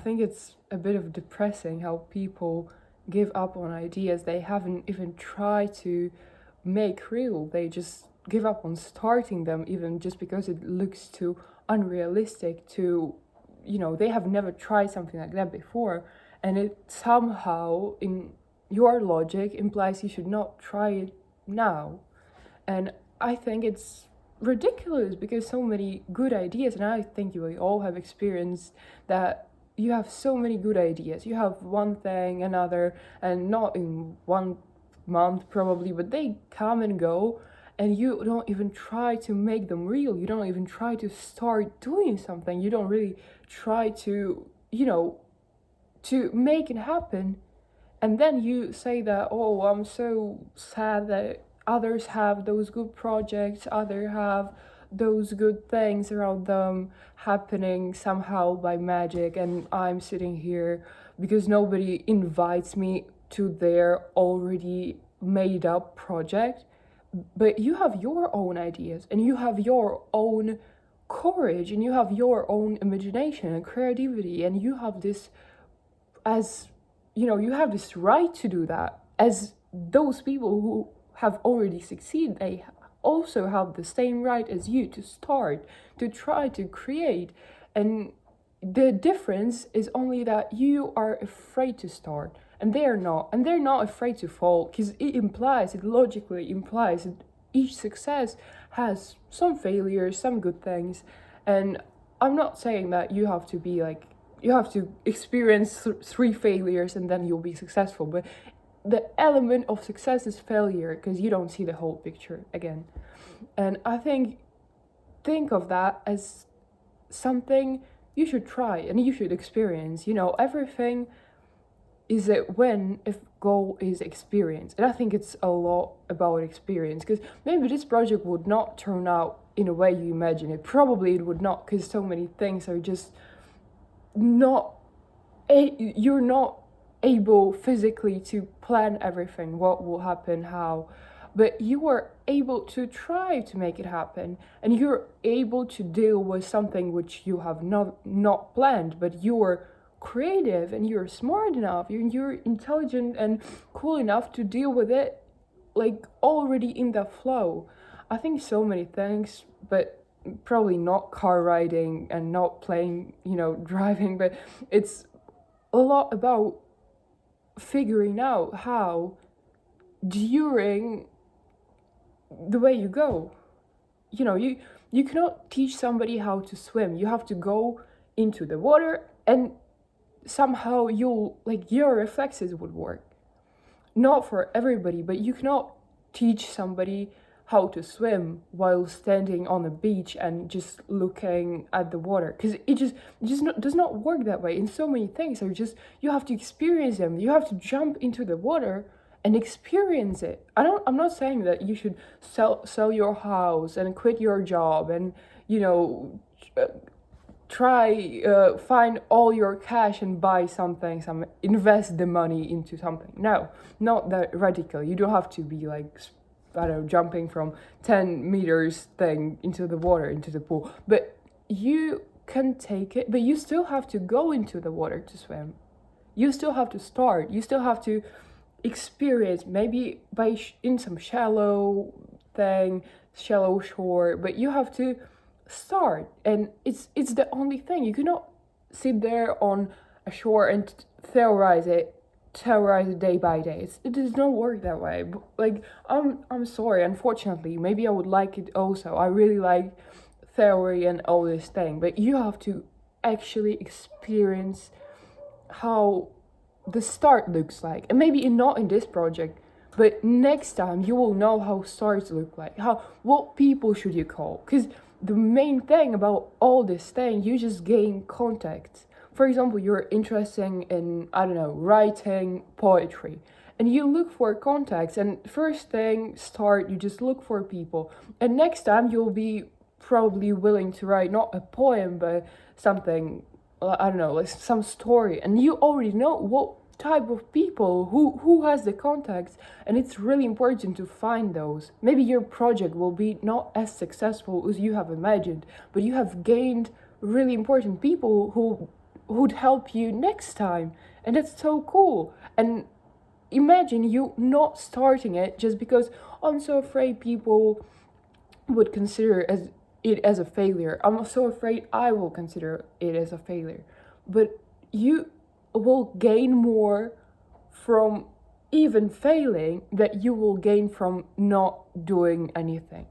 I think it's a bit of depressing how people give up on ideas they haven't even tried to make real. They just give up on starting them, even just because it looks too unrealistic to, they have never tried something like that before. And it somehow, in your logic, implies you should not try it now. And I think it's ridiculous because so many good ideas, and I think you all have experienced that you have so many good ideas. You have one thing, another, and not in 1 month probably, but they come and go, and you don't even try to make them real. You don't even try to start doing something. You don't really try to, to make it happen. And then you say that, oh, I'm so sad that others have those good projects, others have those good things around them happening somehow by magic, and I'm sitting here because nobody invites me to their already made up project. But you have your own ideas, and you have your own courage, and you have your own imagination and creativity, and you have this as you have this right to do that. As those people who have already succeeded, they also have the same right as you to start, to try to create. And the difference is only that you are afraid to start and they're not, and they're not afraid to fall, because it logically implies that each success has some failures, some good things. And I'm not saying that you have to be like, you have to experience 3 failures and then you'll be successful, but the element of success is failure because you don't see the whole picture again. And I think of that as something you should try and you should experience. Everything is a win if goal is experience. And I think it's a lot about experience, because maybe this project would not turn out in a way you imagine it. Probably it would not, because so many things are just not you're not able physically to plan everything, what will happen, how, but you are able to try to make it happen, and you're able to deal with something which you have not planned, but you're creative and you're smart enough, you're intelligent and cool enough to deal with it, like already in the flow. I think so many things, but probably not car riding and not playing, driving, but it's a lot about figuring out how during the way you go. You cannot teach somebody how to swim. You have to go into the water and somehow your reflexes would work. Not for everybody, but you cannot teach somebody how to swim while standing on a beach and just looking at the water, because it just does not work that way. And so many things are just, you have to experience them. You have to jump into the water and experience it. I'm not saying that you should sell your house and quit your job and try find all your cash and buy something, invest the money into something. No, not that radical. You don't have to be like, I don't know, jumping from 10 meters thing into the water, into the pool. But you can take it, but you still have to go into the water to swim. You still have to start. You still have to experience, maybe in some shallow shore, but you have to start. And it's the only thing. You cannot sit there on a shore and theorize it day by day. It does not work that way. Like, I'm sorry, unfortunately, maybe I would like it also. I really like theory and all this thing, but you have to actually experience how the start looks like. And maybe not in this project, but next time you will know how starts look like. What people should you call? Because the main thing about all this thing, you just gain contacts. For example, you're interested in, I don't know, writing poetry, and you look for contacts, and first thing, you just look for people, and next time you'll be probably willing to write not a poem, but something, I don't know, like some story, and you already know what type of people, who has the contacts, and it's really important to find those. Maybe your project will be not as successful as you have imagined, but you have gained really important people would help you next time. And that's so cool. And imagine you not starting it just because, "Oh, I'm so afraid people would consider it as a failure. I'm so afraid I will consider it as a failure." But you will gain more from even failing that you will gain from not doing anything.